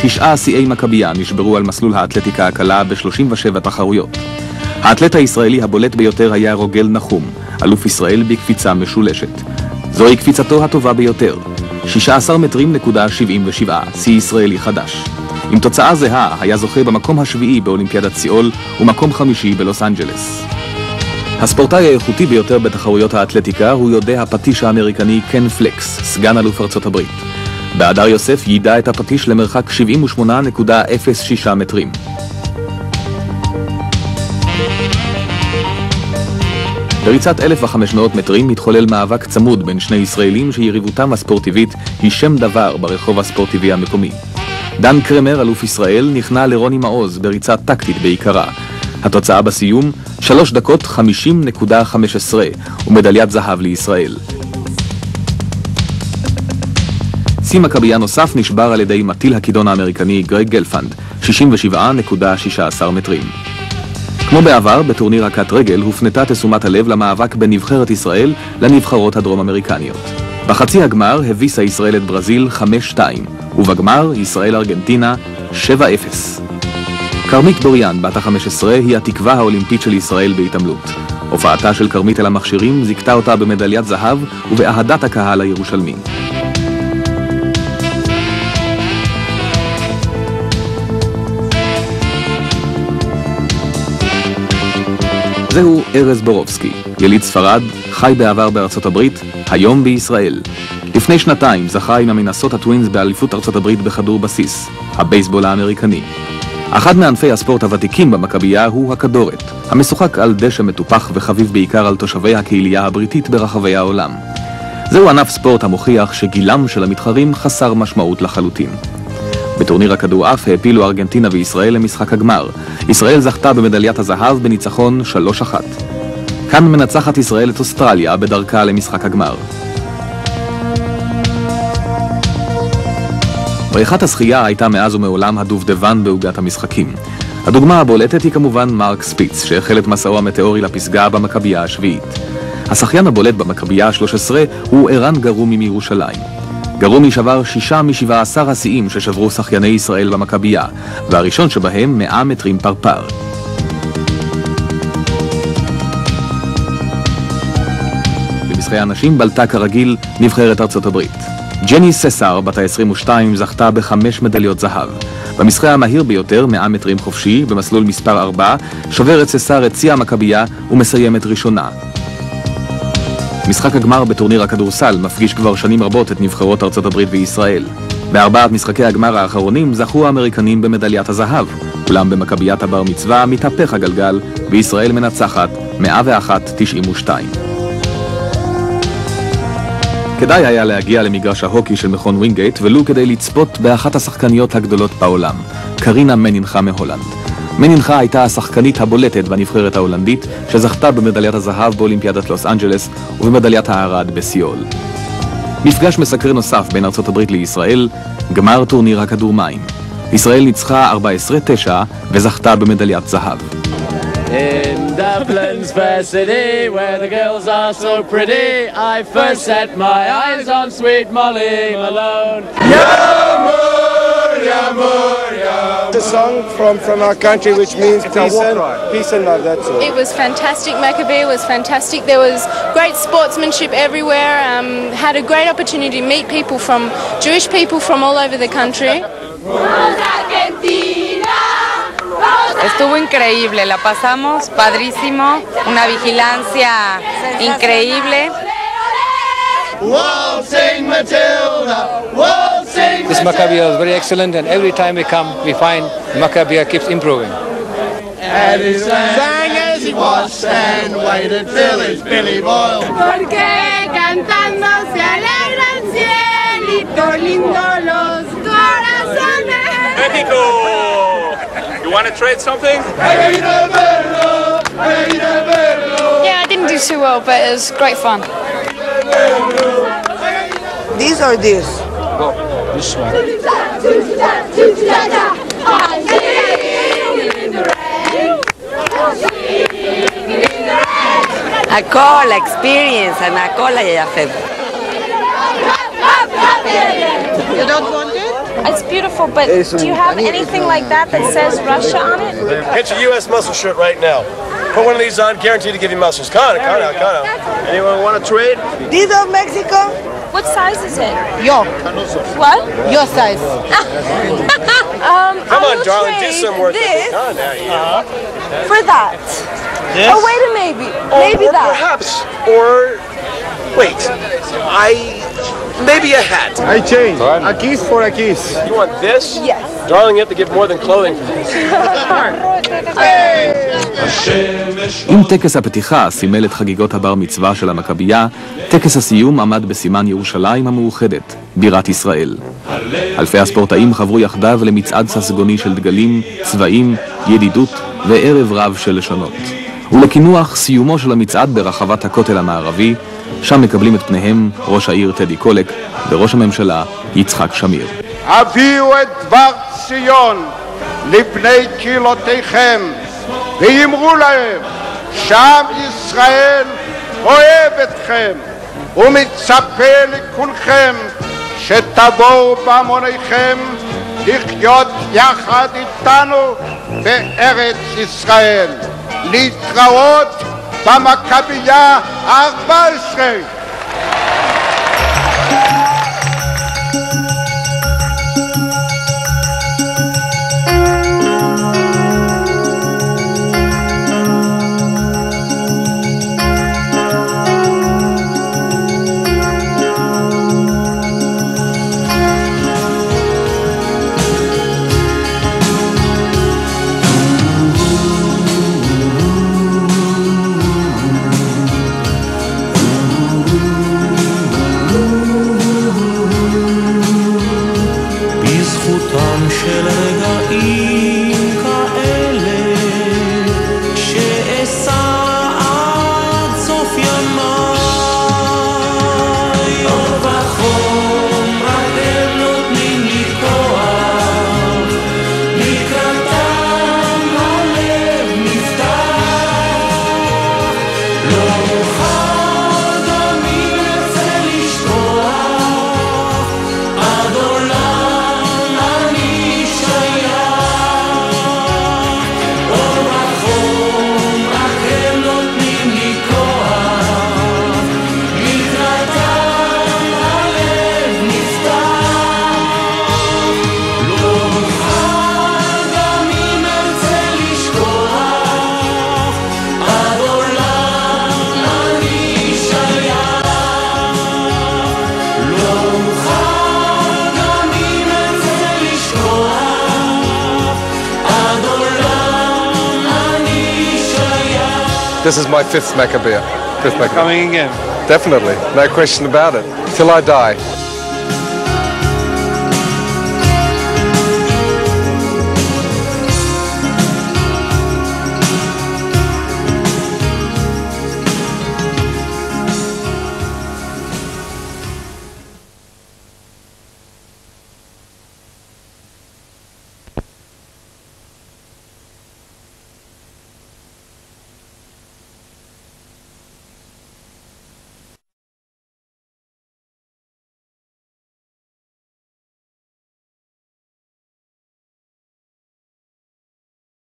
9 שיאי מכבייה נשברו על מסלול האתלטיקה הקלה ב-37 תחרויות. האתלט הישראלי הבולט ביותר היה רוגל נחום, אלוף ישראל בקפיצה משולשת. זוהי קפיצתו הטובה ביותר, 16 מטרים נקודה 77, שיא ישראלי חדש. עם תוצאה זהה היה זוכה במקום השביעי באולימפיאדת סיול ומקום חמישי בלוס אנג'לס. הספורטאי האיכותי ביותר בתחרויות האתלטיקה הוא יודע הפטיש האמריקני קן פלקס, סגן אלוף ארצות הברית. באדר יוסף יידע את הפטיש למרחק 78.06 מטרים. בריצת 1500 מטרים מתחולל מאבק צמוד בין שני ישראלים שיריבותם הספורטיבית היא שם דבר ברחוב הספורטיבי המקומי. דן קרמר, אלוף ישראל, נכנע לרוני מעוז בריצה טקטית בעיקרה. התוצאה בסיום, 3 דקות 50.15 ומדליית זהב לישראל. שיא מכבייה נוסף נשבר על ידי מטיל הכידון האמריקני גרג גלפנד, 67.16 מטרים. כמו בעבר, בטורניר הקט רגל הופנתה תשומת הלב למאבק בין נבחרת ישראל לנבחרות הדרום אמריקניות. בחצי הגמר הביסה ישראל את ברזיל 5-2, ובגמר ישראל ארגנטינה 7-0. קרמית בוריאן, בת ה-15, היא התקווה האולימפית של ישראל בהתעמלות. הופעתה של קרמית אל המכשירים זיכתה אותה במדליית זהב ובאהדת הקהל הירושלמי. זהו ארז בורובסקי, יליד ספרד, חי בעבר בארצות הברית, היום בישראל. לפני שנתיים זכה עם המינסוטה טווינס באליפות ארצות הברית בכדור בסיס, הבייסבול האמריקני. אחד מענפי הספורט הוותיקים במכבייה הוא הכדורת, המשוחק על דשא מטופח וחביב בעיקר על תושבי הקהילייה הבריטית ברחבי העולם. זהו ענף ספורט המוכיח שגילם של המתחרים חסר משמעות לחלוטין. בטורניר הכדורעף העפילו ארגנטינה וישראל למשחק הגמר. ישראל זכתה במדליית הזהב בניצחון 3-1. כאן מנצחת ישראל את אוסטרליה בדרכה למשחק הגמר. בריכת השחייה הייתה מאז ומעולם הדובדבן בעוגת המשחקים. הדוגמה הבולטת היא כמובן מרק ספיץ, שהחל את מסעו המטאורי לפסגה במכבייה השביעית. השחיין הבולט במכבייה ה-13 הוא ערן גרומי מירושלים. גרומי שבר 6 מ-17 השיאים ששברו שחייני ישראל במכבייה, והראשון שבהם 100 מטרים פרפר. במשחקי הנשים בלטה כרגיל נבחרת ארצות הברית. ג'ני ססר, בת ה-22, זכתה ב5 מדליות זהב. במשחק המהיר ביותר, 100 מטרים חופשי, במסלול מספר 4, שוברת ססר את שיא המכבייה ומסיימת ראשונה. משחק הגמר בטורניר הכדורסל מפגיש כבר שנים רבות את נבחרות ארצות הברית וישראל. בארבעת משחקי הגמר האחרונים זכו האמריקנים במדליית הזהב, אולם במכביית הבר מצווה מתהפך הגלגל וישראל מנצחת 101-92. כדאי היה להגיע למגרש ההוקי של מכון ווינגייט ולו כדי לצפות באחת השחקניות הגדולות בעולם, קרינה מנינחה מהולנד. מנינחה הייתה השחקנית הבולטת בנבחרת ההולנדית שזכתה במדליית הזהב באולימפיאדת לוס אנג'לס ובמדליית הארד בסיול. מפגש מסקרן נוסף בין ארצות הברית לישראל, גמר טורניר הכדור מים. ישראל ניצחה 14-9 וזכתה במדליית זהב. In Dublin's fair city, where the girls are so pretty, I first set my eyes on sweet Molly Malone. It's a song from our country which means peace and love, that's all. It was fantastic. Maccabi was fantastic. There was great sportsmanship everywhere. Had a great opportunity to meet people from Jewish people from all over the country. Estuvo increíble, la pasamos padrísimo, una vigilancia increíble. Waltzing Matilda, waltzing This Maccabiya is very excellent, and every time we come, we find Maccabiya keeps improving. And he sang as he washed and waited till his Billy boiled. Porque cantando se alegra el cielito lindo los corazones. Mexico! You want to trade something? Yeah, I didn't do too well, but it was great fun. These or this? Go, this one. הכל, experience, הכל היה יפה. You don't want it? It's beautiful but do you have anything like that that says Russia on it? Get your U.S. muscle shirt right now. Put one of these on, guaranteed to give you muscles. Come on. Anyone want to trade? Viva Mexico! What size is it? Yo. What? Your size. Come on, darling, do some work. This For that. Yes? Oh, wait a maybe. Maybe or that. Perhaps. Or, wait, maybe a hat. I change. A kiss for a kiss. You want this? Yes. Darling, you have to give more than clothing for this. אם טקס הפתיחה סימל את חגיגות הבר מצווה של המכבייה, טקס הסיום עמד בסימן ירושלים המאוחדת, בירת ישראל. אלפי הספורטאים חברו יחדיו למצעד ססגוני של דגלים, צבעים, ידידות וערב רב של לשונות. ולכינוח סיומו של המצעד ברחבת הכותל המערבי, שם מקבלים את פניהם ראש העיר טדי קולק וראש הממשלה יצחק שמיר. הביאו את דבר ציון לבני קהילותיכם ואמרו להם, שם ישראל אוהב אתכם ומצפה לכולכם שתבואו בהמוניכם לחיות יחד איתנו בארץ ישראל. להתראות במכבייה 14. This is my fifth Maccabiah. Coming again. Definitely, no question about it. Till I die.